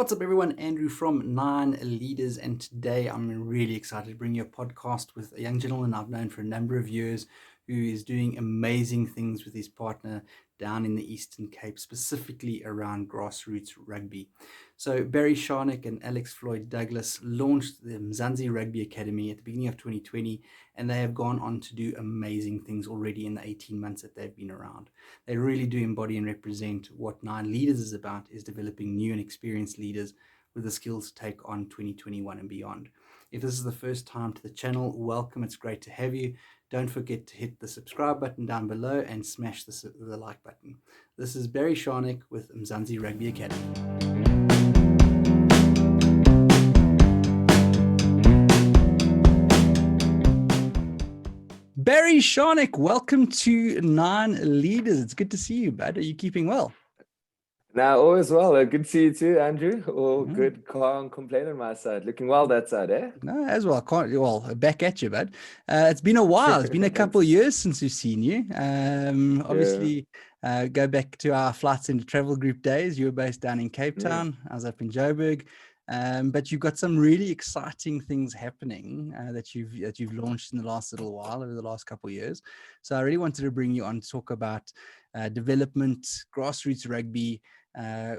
What's up, everyone? Andrew from Nine Leaders, and today I'm really excited to bring you a podcast with a young gentleman I've known for a number of years who is doing amazing things with his partner down in the Eastern Cape, specifically around grassroots rugby. So, Barry Scharneck and Alex Floyd Douglas launched the Mzansi Rugby Academy at the beginning of 2020, and they have gone on to do amazing things already in the 18 months that they've been around. They really do embody and represent what Nine Leaders is about, is developing new and experienced leaders with the skills to take on 2021 and beyond. If this is the first time to the channel, welcome. It's great to have you. Don't forget to hit the subscribe button down below and smash the like button. This is Barry Scharneck with Mzansi Rugby Academy. Barry Scharneck, welcome to Nine Leaders. It's good to see you, bud. Are you keeping well? Now, all is well. Good to see you too, Andrew. All good. Can't complain on my side. Looking well that side, eh? No, as well. Back at you, bud. It's been a while. It's been a couple of years since we've seen you. Obviously, go back to our Flights into Travel Group days. You were based down in Cape Town. I was up in Joburg. But you've got some really exciting things happening that you've launched in the last little while, over the last couple of years. So I really wanted to bring you on to talk about development, grassroots rugby,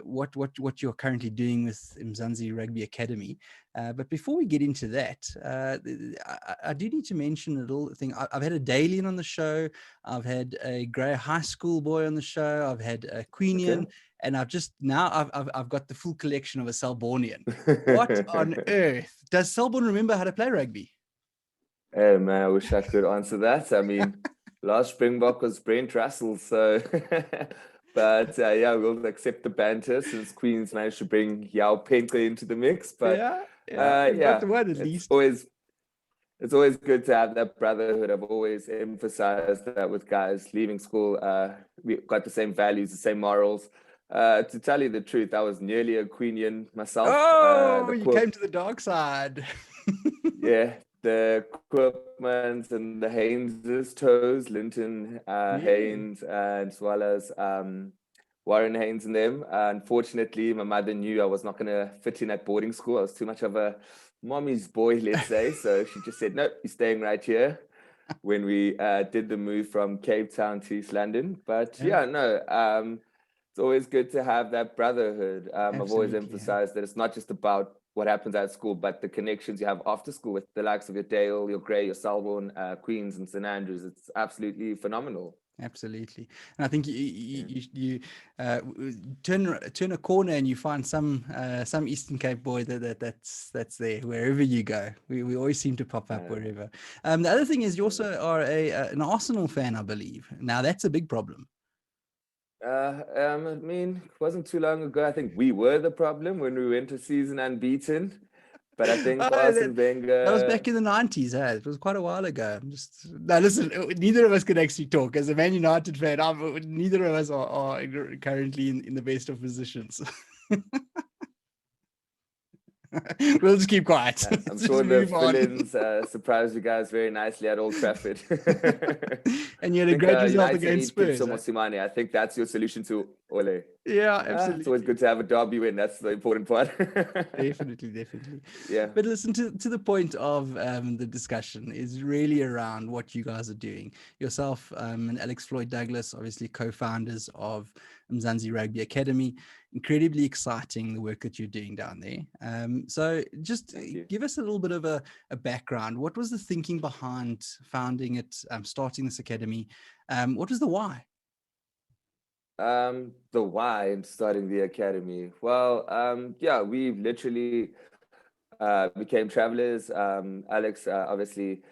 what you're currently doing with Mzansi Rugby Academy. But before we get into that, I do need to mention a little thing. I've had a Dalian on the show. I've had a Grey High School boy on the show. I've had a Queenian. Okay. And I've got the full collection of a Selbornian. What on earth? Does Selborne remember how to play rugby? Hey, man, I wish I could answer that. I mean, last Springbok was Brent Russell, so... But yeah, we'll accept the banter since Queens managed to bring Yao Penke into the mix. But got the word at least. It's always good to have that brotherhood. I've always emphasized that with guys leaving school. We've got the same values, the same morals. To tell you the truth, I was nearly a Queenian myself. Oh, you came to the dark side. Yeah, the Koopmans and the Haynes' toes, Linton Haynes, as well as Warren Haynes and them. Unfortunately, my mother knew I was not going to fit in at boarding school. I was too much of a mommy's boy, let's say. So she just said, nope, you're staying right here when we did the move from Cape Town to East London. But it's always good to have that brotherhood. I've always emphasized that it's not just about what happens at school, but the connections you have after school with the likes of your Dale, your Grey, your Selborne, Queens and St. Andrews. It's absolutely phenomenal. Absolutely. And I think you turn a corner and you find some Eastern Cape boy that's there wherever you go. We always seem to pop up wherever. The other thing is you also are an Arsenal fan, I believe. Now that's a big problem. I mean, it wasn't too long ago. I think we were the problem when we went to season unbeaten. But I think Arsene Wenger... That was back in the 90s. It was quite a while ago. Listen, neither of us can actually talk. As a Man United fan, neither of us are currently in the best of positions. We'll just keep quiet. I'm sure the fill-ins surprised you guys very nicely at Old Trafford. And you had a great result against Spurs. I think that's your solution to Ole. Yeah, absolutely. It's always good to have a derby win. That's the important part. Definitely. Yeah. But listen, to the point of the discussion is really around what you guys are doing. Yourself and Alex Floyd Douglas, obviously co-founders of Mzansi Rugby Academy. Incredibly exciting, the work that you're doing down there. So just give us a little bit of a background. What was the thinking behind founding it, starting this academy? What was the why? The why in starting the academy. Well, we literally became travelers. Alex, obviously,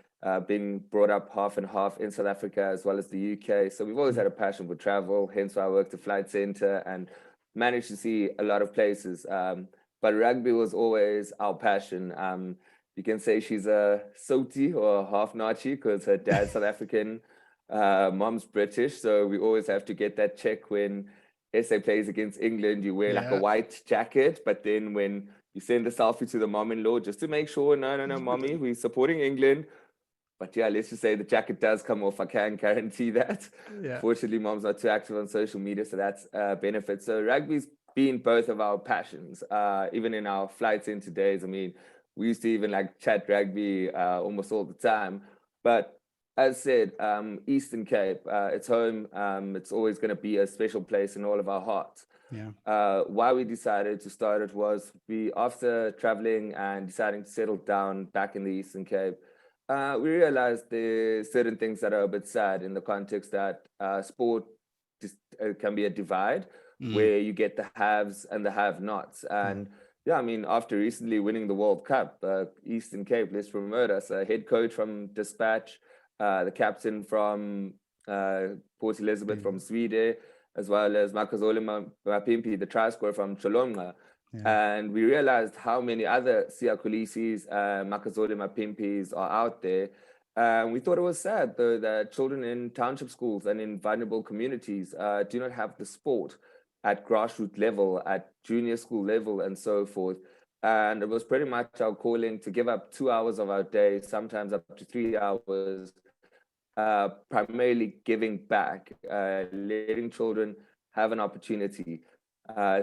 being brought up half and half in South Africa as well as the UK. So we've always had a passion for travel. Hence why I worked at Flight Centre and managed to see a lot of places. But rugby was always our passion. You can say she's a Soti or half Nachi because her dad's South African. Mom's British, so we always have to get that check when SA plays against England. You wear like a white jacket, but then when you send a selfie to the mom-in-law just to make sure, no, mommy, we're supporting England. But yeah, let's just say the jacket does come off. I can guarantee that. Fortunately, mom's not too active on social media, so that's a benefit. So rugby's been both of our passions. Even in our flights into days, I mean, we used to even like chat rugby almost all the time. But as said, Eastern Cape, it's home. It's always going to be a special place in all of our hearts. Yeah. Why we decided to start it was after traveling and deciding to settle down back in the Eastern Cape, we realized there's certain things that are a bit sad in the context that sport just can be a divide where you get the haves and the have-nots. And yeah, I mean, after recently winning the World Cup, Eastern Cape, let's promote us, a head coach from Dispatch, the captain from Port Elizabeth from Sweden, as well as Makazole Mapimpi, the try scorer from Cholonga. And we realized how many other Siyakulisis, Makazole Mapimpis are out there. We thought it was sad, though, that children in township schools and in vulnerable communities do not have the sport at grassroots level, at junior school level, and so forth. And it was pretty much our calling to give up 2 hours of our day, sometimes up to 3 hours, primarily giving back, letting children have an opportunity,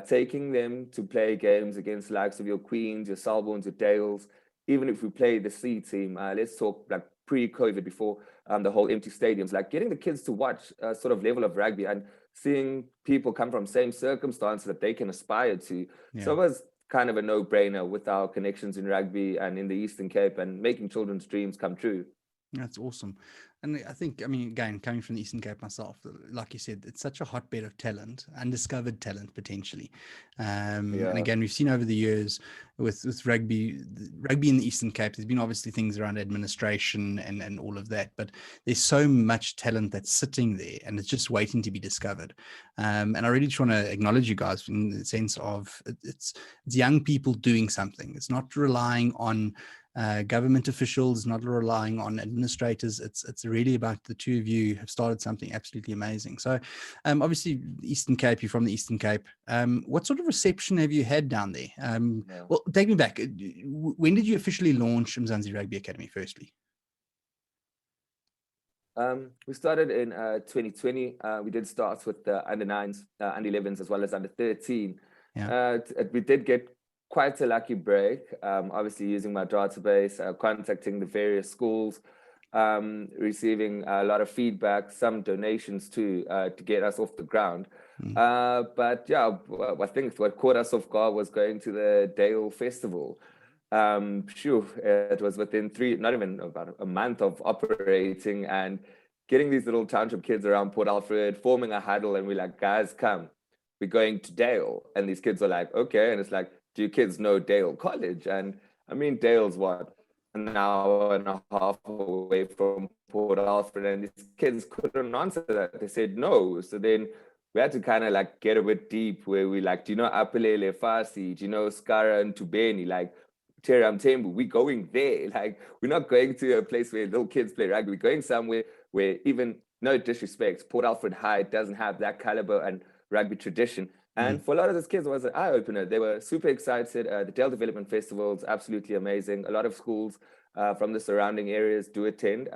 taking them to play games against the likes of your Queens, your Selborns, your Dales. Even if we play the C team, let's talk like pre-COVID, before the whole empty stadiums, like getting the kids to watch a sort of level of rugby and seeing people come from same circumstances that they can aspire to. So it was kind of a no-brainer with our connections in rugby and in the Eastern Cape and making children's dreams come true. That's awesome. And I think, I mean, again, coming from the Eastern Cape myself, like you said, it's such a hotbed of talent, undiscovered talent potentially. And again, we've seen over the years with rugby in the Eastern Cape, there's been obviously things around administration and all of that, but there's so much talent that's sitting there and it's just waiting to be discovered. And I really just want to acknowledge you guys in the sense of it's young people doing something. It's not relying on government officials, not relying on administrators. It's really about the two of you have started something absolutely amazing. So obviously Eastern Cape, you're from the Eastern Cape. What sort of reception have you had down there? Well, take me back. When did you officially launch Mzansi Rugby Academy firstly? We started in 2020. We did start with the under 9s, under 11s, as well as under 13. We did get quite a lucky break, obviously using my database, contacting the various schools, receiving a lot of feedback, some donations too, to get us off the ground. But yeah, I think what caught us off guard was going to the Dale Festival. It was within not even about a month of operating, and getting these little township kids around Port Alfred, forming a huddle, and we're like, guys, come, we're going to Dale. And these kids are like, okay. And it's like, do you kids know Dale College? And I mean, Dale's what, an hour and a half away from Port Alfred, and these kids couldn't answer that. They said no. So then we had to kind of like get a bit deep, where we like, do you know Apelele Fasi? Do you know Skara and Tubeni? Like, Teram Tembu, we're going there. Like, we're not going to a place where little kids play rugby. We're going somewhere where, even, no disrespect, Port Alfred High doesn't have that caliber and rugby tradition. And for a lot of those kids, it was an eye-opener. They were super excited. The Dale Development Festival is absolutely amazing. A lot of schools from the surrounding areas do attend,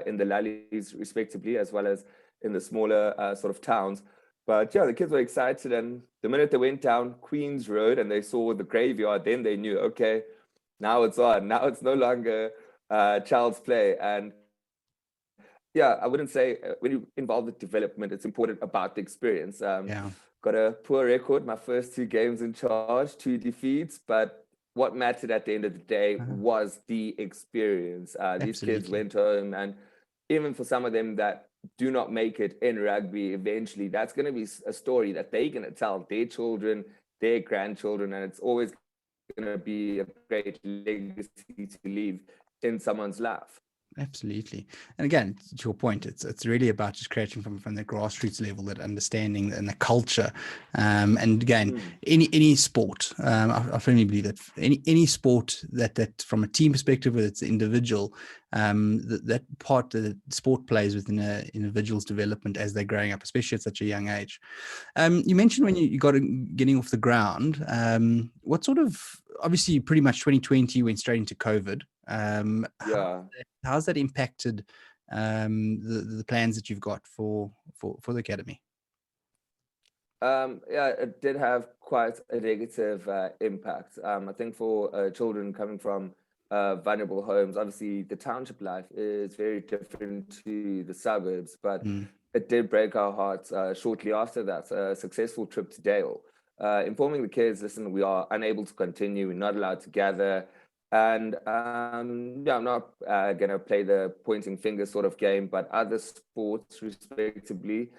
in the Lallies respectively, as well as in the smaller sort of towns. But yeah, the kids were excited. And the minute they went down Queens Road and they saw the graveyard, then they knew, okay, now it's on. Now it's no longer child's play. And yeah, I wouldn't say when you involve the development, it's important about the experience. Got a poor record, my first 2 games in charge, 2 defeats, but what mattered at the end of the day was the experience. These kids went home, and even for some of them that do not make it in rugby, eventually that's going to be a story that they're going to tell their children, their grandchildren, and it's always going to be a great legacy to leave in someone's life. Absolutely. And again, to your point, it's really about just creating from the grassroots level, that understanding and the culture. And again, any sport, I firmly believe that any sport that from a team perspective, whether it's individual, that part the sport plays within an individual's development as they're growing up, especially at such a young age. You mentioned when you got getting off the ground, what sort of, obviously pretty much 2020 went straight into COVID. How's that impacted the plans that you've got for the academy? Yeah, it did have quite a negative impact. I think for children coming from vulnerable homes, obviously the township life is very different to the suburbs, but Mm. it did break our hearts shortly after that. A successful trip to Dale, informing the kids, listen, we are unable to continue, we're not allowed to gather. And yeah, I'm not going to play the pointing finger sort of game, but other sports, respectively,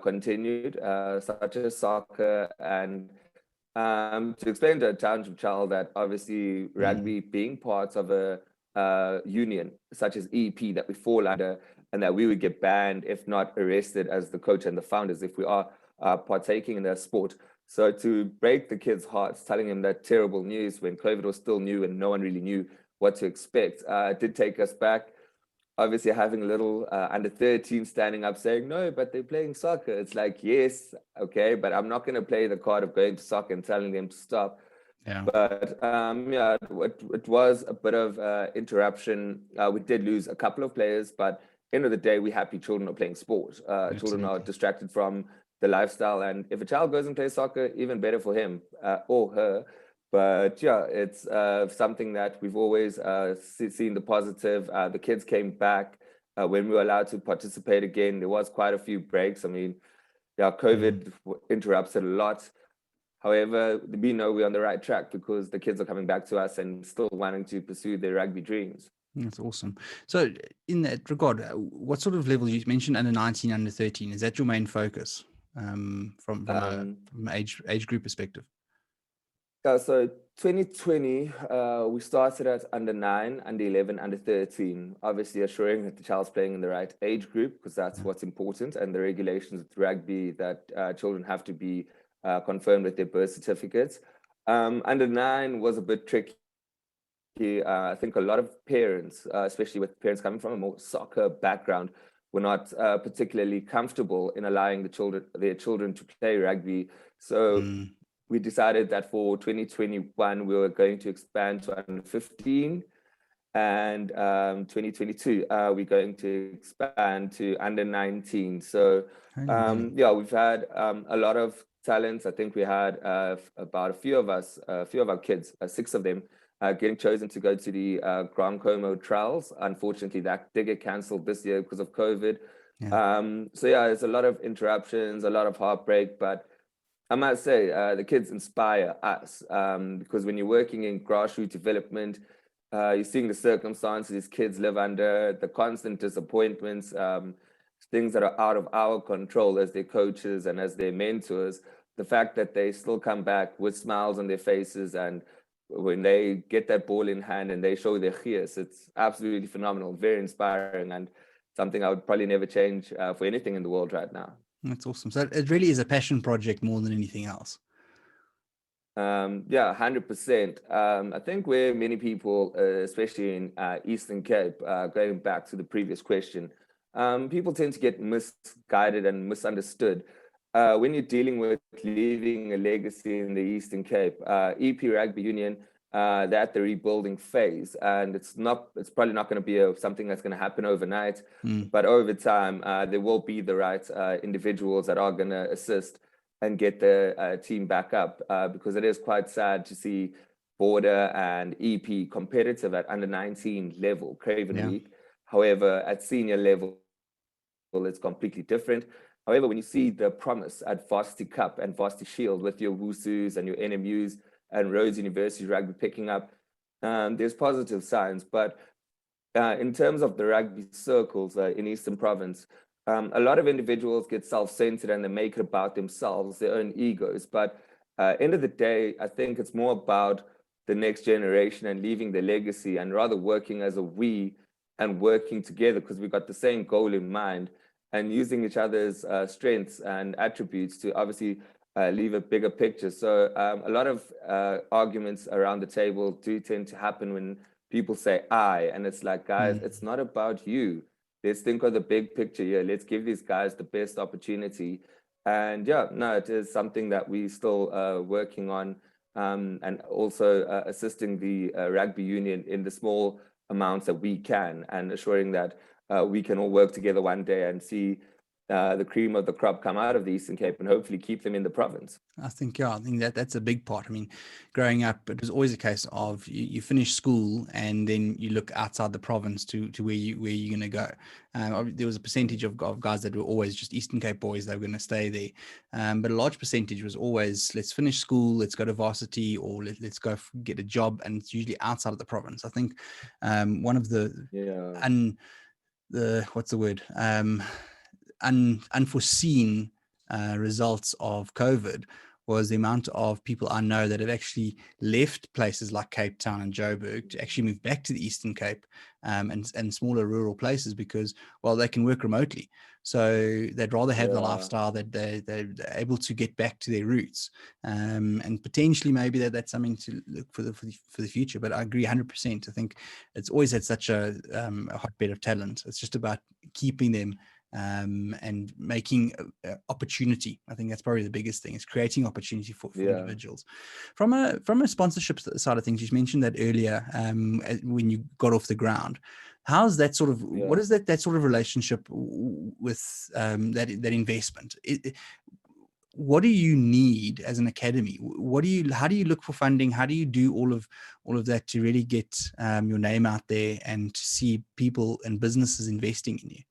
continued, such as soccer. And to explain to a township child that obviously rugby being part of a union such as EP that we fall under, and that we would get banned, if not arrested, as the coach and the founders, if we are partaking in their sport. So to break the kids' hearts, telling them that terrible news when COVID was still new and no one really knew what to expect, did take us back. Obviously having a little under 13 standing up saying, no, but they're playing soccer. It's like, yes, okay, but I'm not going to play the card of going to soccer and telling them to stop. Yeah. But yeah, it was a bit of interruption. We did lose a couple of players, but end of the day, we're happy children are playing sport. Children are distracted from the lifestyle. And if a child goes and plays soccer, even better for him or her. But yeah, it's something that we've always seen the positive. The kids came back when we were allowed to participate again. There was quite a few breaks. I mean, yeah, COVID interrupts it a lot. However, we know we're on the right track because the kids are coming back to us and still wanting to pursue their rugby dreams. That's awesome. So in that regard, what sort of level you mentioned under 19, under 13, is that your main focus from an age group perspective? So 2020, we started at under 9, under 11, under 13, obviously assuring that the child's playing in the right age group because that's what's important, and the regulations with rugby that children have to be confirmed with their birth certificates. Under 9 was a bit tricky. I think a lot of parents, especially with parents coming from a more soccer background, were not particularly comfortable in allowing their children to play rugby. So we decided that for 2021, we were going to expand to under 15. And 2022, we're going to expand to under 19. So yeah, we've had a lot of talents. I think we had about a few of our kids, 6 of them, getting chosen to go to the Grand Como trials. Unfortunately, that did get cancelled this year because of COVID. So yeah, there's a lot of interruptions, a lot of heartbreak, but I must say, the kids inspire us because when you're working in grassroots development, you're seeing the circumstances these kids live under, the constant disappointments, things that are out of our control as their coaches and as their mentors. The fact that they still come back with smiles on their faces, and when they get that ball in hand and they show their gears, it's absolutely phenomenal, very inspiring, and something I would probably never change for anything in the world right now. That's awesome. So it really is a passion project more than anything else. Yeah, 100%. I think where many people, especially in Eastern Cape, going back to the previous question, people tend to get misguided and misunderstood. When you're dealing with leaving a legacy in the Eastern Cape, EP Rugby Union, they're at the rebuilding phase, and it's probably not going to be something that's going to happen overnight, but over time, there will be the right individuals that are going to assist and get the team back up, because it is quite sad to see Border and EP competitive at under 19 level, Craven Week. However, at senior level, it's completely different. However, when you see the promise at Varsity Cup and Varsity Shield with your Wusus and your NMUs and Rhodes University Rugby picking up, there's positive signs. But in terms of the rugby circles in Eastern Province, a lot of individuals get self-centered and they make it about themselves, their own egos. But end of the day, I think it's more about the next generation and leaving the legacy, and rather working as a we and working together because we've got the same goal in mind, and using each other's strengths and attributes to obviously leave a bigger picture. So a lot of arguments around the table do tend to happen when people say I, and it's like, guys, it's not about you. Let's think of the big picture here. Let's give these guys the best opportunity. And yeah, no, it is something that we still working on, and also assisting the rugby union in the small amounts that we can, and assuring that we can all work together one day and see the cream of the crop come out of the Eastern Cape and hopefully keep them in the province. I think that's a big part. I mean, growing up, it was always a case of you finish school and then you look outside the province to where you're going to go. There was a percentage of guys that were always just Eastern Cape boys. They were going to stay there, but a large percentage was always, let's finish school, let's go to varsity, or let's go get a job, and it's usually outside of the province. I think one of the what's the word, unforeseen results of COVID was the amount of people I know that have actually left places like Cape Town and Joburg to actually move back to the Eastern Cape, and smaller rural places, because, well, they can work remotely. So they'd rather have the lifestyle that they're able to get back to their roots, and potentially maybe that's something to look for the future. But I agree 100%. I think it's always had such a hotbed of talent. It's just about keeping them, and making opportunity. I think that's probably the biggest thing, is creating opportunity for individuals. From a sponsorship side of things, you mentioned that earlier, when you got off the ground. How's that sort of, what is that sort of relationship with that investment? What do you need as an academy? How do you look for funding? How do you do all of that to really get your name out there and to see people and businesses investing in you?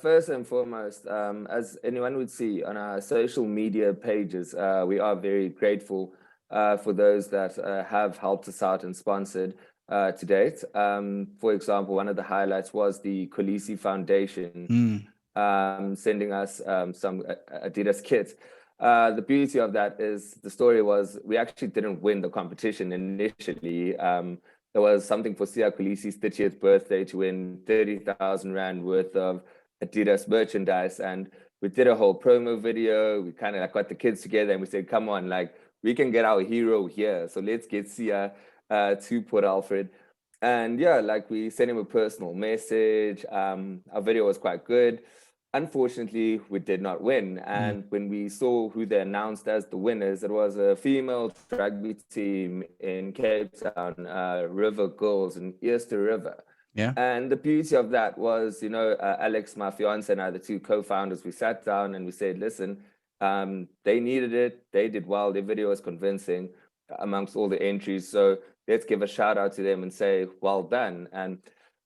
First and foremost, as anyone would see on our social media pages, we are very grateful for those that have helped us out and sponsored to date. For example, one of the highlights was the Kolisi Foundation sending us some Adidas kits. The beauty of that is, the story was, we actually didn't win the competition initially. There was something for Siya Kolisi's 30th birthday to win 30,000 Rand worth of Adidas merchandise. And we did a whole promo video. We kind of got the kids together and we said, come on, like, we can get our hero here. So let's get Siya to Port Alfred. And we sent him a personal message. Our video was quite good. Unfortunately, we did not win. And when we saw who they announced as the winners, it was a female rugby team in Cape Town, River Girls in Eerste River. And the beauty of that was, Alex, my fiance, and I, the two co-founders, we sat down and we said, listen, they needed it. They did well. Their video was convincing amongst all the entries. So let's give a shout out to them and say, well done. And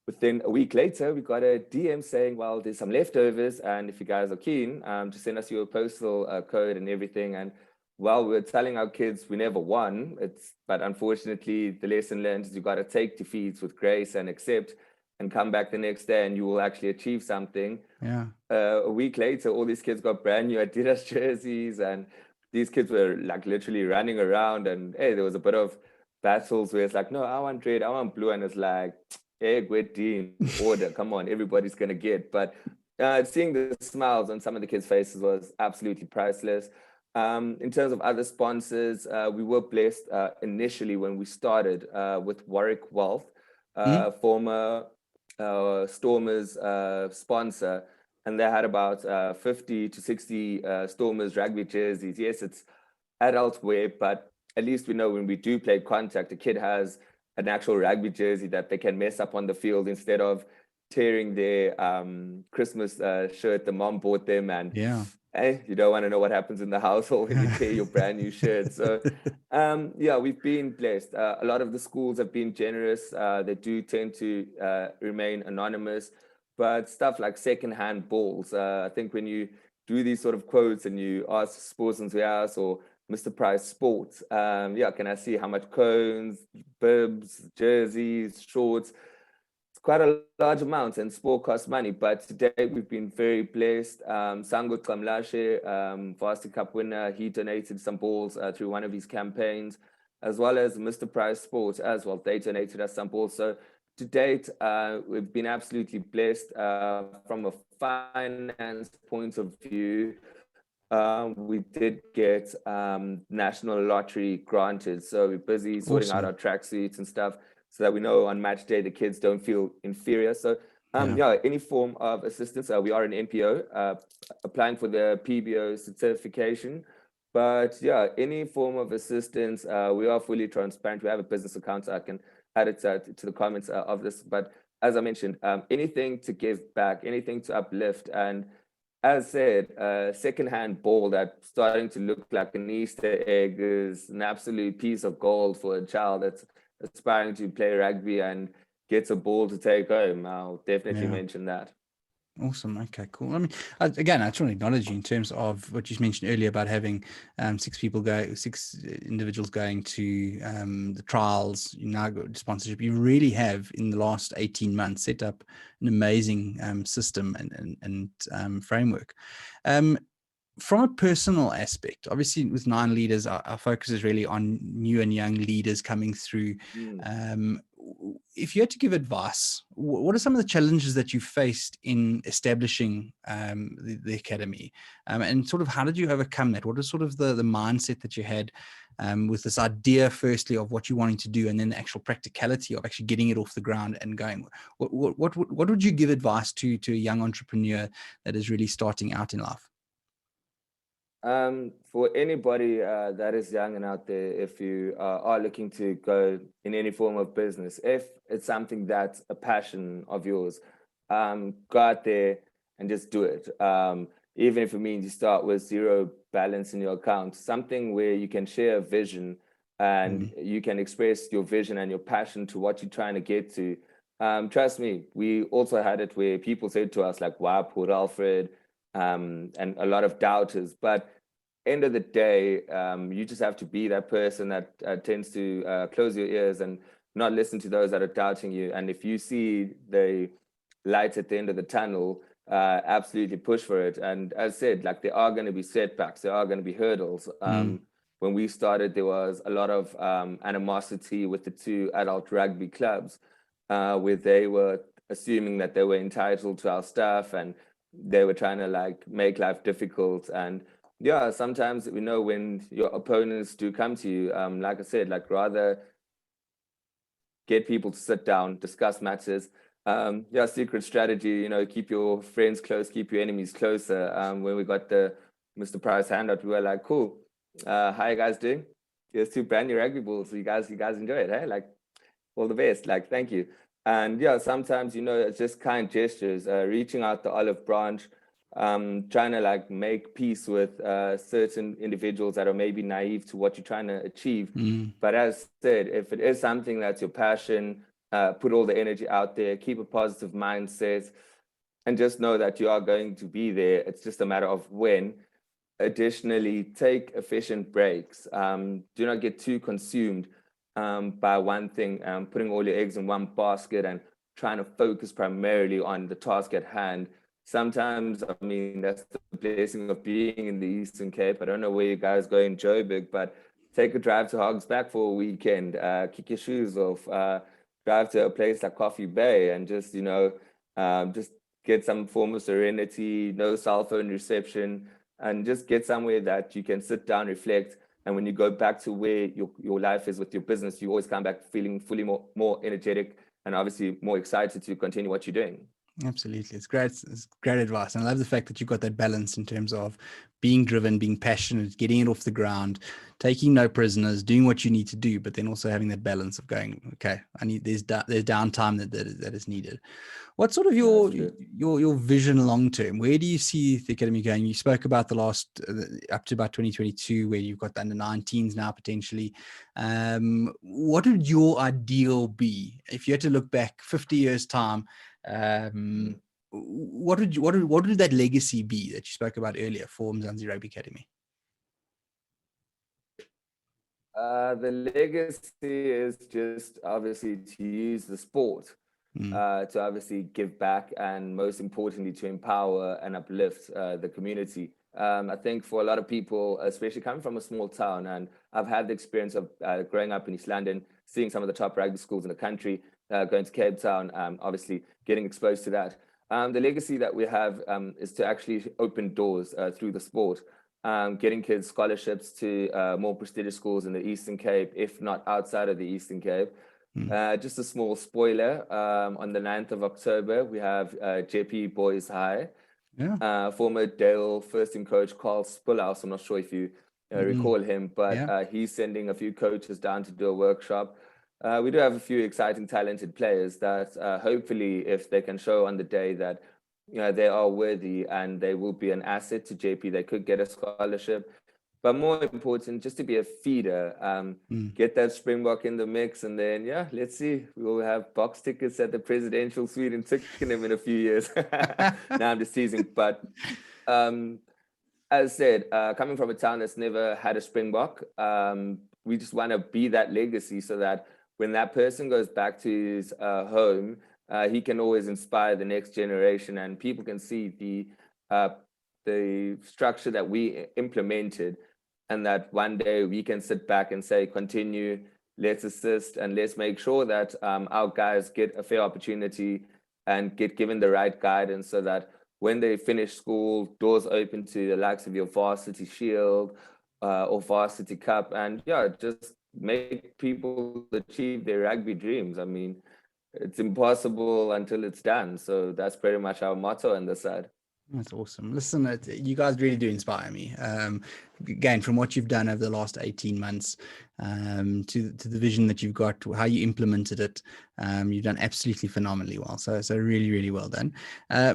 within a week later, we got a DM saying, well, there's some leftovers, and if you guys are keen, to send us your postal code and everything. And while we were telling our kids we never won, but unfortunately, the lesson learned is you got to take defeats with grace and accept, and come back the next day and you will actually achieve something. A week later, all these kids got brand new Adidas jerseys, and these kids were like literally running around, and hey, there was a bit of battles where it's like, no, I want red, I want blue, and it's like, hey, good team, order, come on, everybody's gonna get. But seeing the smiles on some of the kids' faces was absolutely priceless. In terms of other sponsors, we were blessed initially when we started with Warwick Wealth, former Stormers sponsor, and they had about 50 to 60 Stormers rugby jerseys. Yes, it's adult wear, but at least we know when we do play contact, a kid has an actual rugby jersey that they can mess up on the field instead of tearing their Christmas shirt the mom bought them. And you don't want to know what happens in the household when you tear your brand new shirt. So we've been blessed. A lot of the schools have been generous. They do tend to remain anonymous, but stuff like secondhand balls. I think when you do these sort of quotes and you ask Sports Enthusiasts or Mr. Price Sports, can I see how much cones, bibs, jerseys, shorts? It's quite a large amount, and sport costs money. But today we've been very blessed. Sango Kamlashe, Varsity Cup winner, he donated some balls through one of his campaigns, as well as Mr. Price Sports as well. They donated us some balls. So to date, we've been absolutely blessed from a finance point of view. We did get national lottery granted, so we're busy sorting out our tracksuits and stuff so that we know on match day the kids don't feel inferior. So any form of assistance. We are an NPO applying for the PBO certification, but any form of assistance, we are fully transparent. We have a business account, so I can add it to the comments of this, but as I mentioned, anything to give back, anything to uplift. And as said, secondhand ball that's starting to look like an Easter egg is an absolute piece of gold for a child that's aspiring to play rugby and gets a ball to take home. I'll definitely mention that. Awesome. Okay, cool. I mean, again, I just want to acknowledge you in terms of what you mentioned earlier about having six individuals going to the trials. You now got sponsorship. You really have, in the last 18 months, set up an amazing system and framework. From a personal aspect, obviously with 9 leaders, our focus is really on new and young leaders coming through. If you had to give advice, what are some of the challenges that you faced in establishing the academy, and sort of how did you overcome that? What is sort of the mindset that you had with this idea, firstly, of what you wanting to do, and then the actual practicality of actually getting it off the ground and going? What would you give advice to a young entrepreneur that is really starting out in life? For anybody that is young and out there, if you are looking to go in any form of business, if it's something that's a passion of yours, go out there and just do it. Even if it means you start with zero balance in your account, something where you can share a vision and you can express your vision and your passion to what you're trying to get to. Trust me, we also had it where people said to us, like, "Why Port Alfred?" And a lot of doubters. But end of the day, you just have to be that person that tends to close your ears and not listen to those that are doubting you. And if you see the light at the end of the tunnel, absolutely push for it. And as I said, like, there are going to be setbacks, there are going to be hurdles. When we started, there was a lot of animosity with the 2 adult rugby clubs, where they were assuming that they were entitled to our stuff, and they were trying to like make life difficult. And yeah, sometimes we know when your opponents do come to you, like I said, like, rather get people to sit down, discuss matters. Yeah, secret strategy, keep your friends close, keep your enemies closer. When we got the Mr. Price handout, we were like, cool, how you guys doing? Here's 2 brand new rugby balls, so you guys enjoy it, hey? Like, all the best, like, thank you. And yeah, sometimes, it's just kind gestures, reaching out the olive branch, trying to like make peace with certain individuals that are maybe naive to what you're trying to achieve. But as said, if it is something that's your passion, put all the energy out there, keep a positive mindset, and just know that you are going to be there. It's just a matter of when. Additionally, take efficient breaks. Do not get too consumed by one thing, putting all your eggs in one basket and trying to focus primarily on the task at hand. Sometimes, I mean, that's the blessing of being in the Eastern Cape. I don't know where you guys go in Joburg, but take a drive to Hogs Back for a weekend, kick your shoes off, drive to a place like Coffee Bay and just, just get some form of serenity, no cell phone reception, and just get somewhere that you can sit down, reflect. And when you go back to where your life is with your business, you always come back feeling fully more energetic and obviously more excited to continue what you're doing. Absolutely. It's great. It's great advice. And I love the fact that you've got that balance in terms of being driven, being passionate, getting it off the ground, taking no prisoners, doing what you need to do, but then also having that balance of going, okay, there's downtime that is needed. What's sort of your vision long term? Where do you see the academy going? You spoke about the last up to about 2022, where you've got the under 19s now potentially. What would your ideal be if you had to look back 50 years time? What would that legacy be that you spoke about earlier for Mzansi Rugby Academy? The legacy is just obviously to use the sport to obviously give back, and most importantly to empower and uplift the community. I think for a lot of people, especially coming from a small town, and I've had the experience of growing up in East London, seeing some of the top rugby schools in the country, going to Cape Town, obviously getting exposed to that. The legacy that we have is to actually open doors through the sport, getting kids scholarships to more prestigious schools in the Eastern Cape, if not outside of the Eastern Cape. Just a small spoiler, on the 9th of October, we have JP Boys High. Former Dale first team coach Carl Spillhouse, I'm not sure if you recall him, but he's sending a few coaches down to do a workshop. We do have a few exciting, talented players that hopefully, if they can show on the day that they are worthy and they will be an asset to JP, they could get a scholarship. But more important, just to be a feeder, get that Springbok in the mix, and then let's see. We'll have box tickets at the presidential suite in Twickenham in a few years. Now I'm just teasing, but as I said, coming from a town that's never had a Springbok, we just want to be that legacy so that when that person goes back to his home, he can always inspire the next generation, and people can see the structure that we implemented, and that one day we can sit back and say, continue, let's assist, and let's make sure that our guys get a fair opportunity and get given the right guidance so that when they finish school, doors open to the likes of your Varsity Shield or Varsity Cup, and just make people achieve their rugby dreams. I mean, it's impossible until it's done. So that's pretty much our motto on this side. That's awesome. Listen, you guys really do inspire me. Again, from what you've done over the last 18 months, to the vision that you've got, how you implemented it, you've done absolutely phenomenally well. So really, really well done.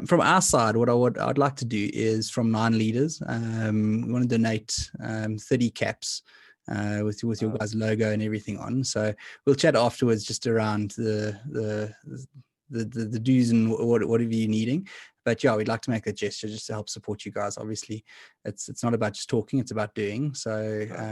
From our side, what I'd like to do is, from 9 leaders, we want to donate 30 caps with your guys' logo and everything on. So we'll chat afterwards just around the do's and whatever you're needing. But we'd like to make a gesture just to help support you guys. Obviously, it's not about just talking; it's about doing. So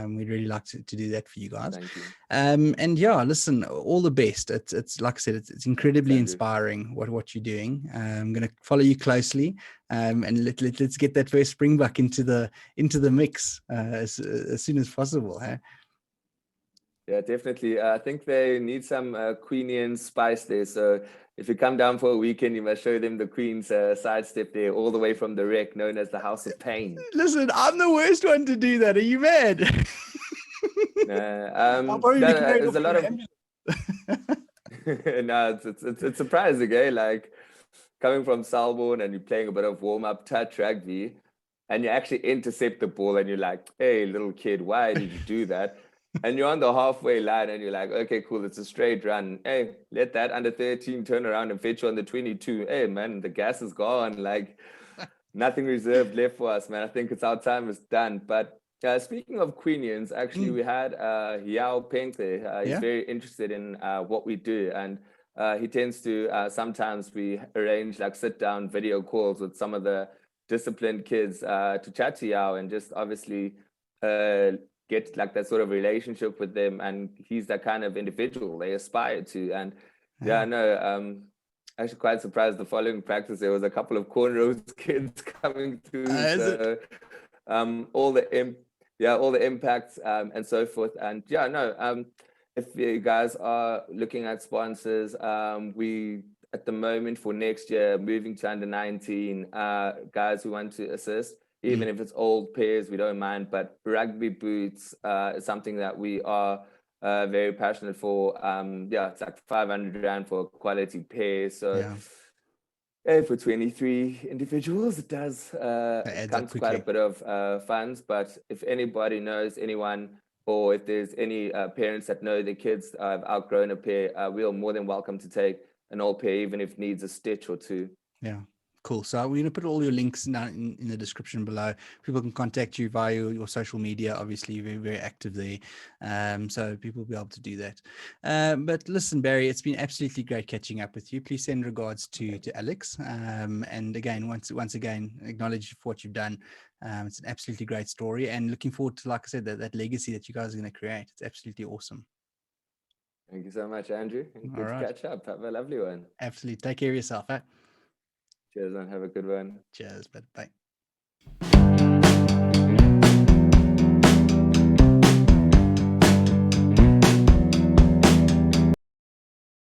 we'd really like to do that for you guys. Thank you. And listen, all the best. It's like I said, it's incredibly inspiring what you're doing. I'm going to follow you closely, and let's get that first Springbok into the mix as soon as possible. Huh? Yeah, definitely. I think they need some Queenian spice there. So if you come down for a weekend, you must show them the Queen's sidestep there, all the way from the Rec, known as the House of Pain. Listen, I'm the worst one to do that. Are you mad? There's a lot of no, it's surprising, eh? Like coming from Selborne and you're playing a bit of warm-up touch rugby, and you actually intercept the ball, and you're like, "Hey, little kid, why did you do that?" And you're on the halfway line, and you're like, "Okay, cool, it's a straight run. Hey, let that under 13 turn around and fetch you on the 22. Hey, man, the gas is gone. Like nothing reserved left for us, man. I think it's our time is done." But speaking of Queenians, actually, we had Yao Peng there. He's very interested in what we do, and he tends to sometimes we arrange like sit-down video calls with some of the disciplined kids to chat to Yao and just obviously get like that sort of relationship with them. And he's that kind of individual they aspire to. And actually quite surprised the following practice there was a couple of cornrows kids coming through. So all the impacts and so forth. And if you guys are looking at sponsors, we at the moment for next year moving to under 19 guys who want to assist, even if it's old pairs, we don't mind. But rugby boots is something that we are very passionate for. It's like 500 Rand for a quality pair. So for 23 individuals, it does come to quite a bit of funds. But if anybody knows anyone, or if there's any parents that know their kids have outgrown a pair, we're more than welcome to take an old pair, even if it needs a stitch or two. Yeah. Cool. So we're going to put all your links down in the description below. People can contact you via your social media. Obviously, you're very, very active there. So people will be able to do that. But listen, Barry, it's been absolutely great catching up with you. Please send regards to Alex. And again, once again, acknowledge for what you've done. It's an absolutely great story, and looking forward to, like I said, that legacy that you guys are going to create. It's absolutely awesome. Thank you so much, Andrew. And good to catch up. Have a lovely one. Absolutely. Take care of yourself. Eh? Cheers, man. Have a good one. Cheers. Bye.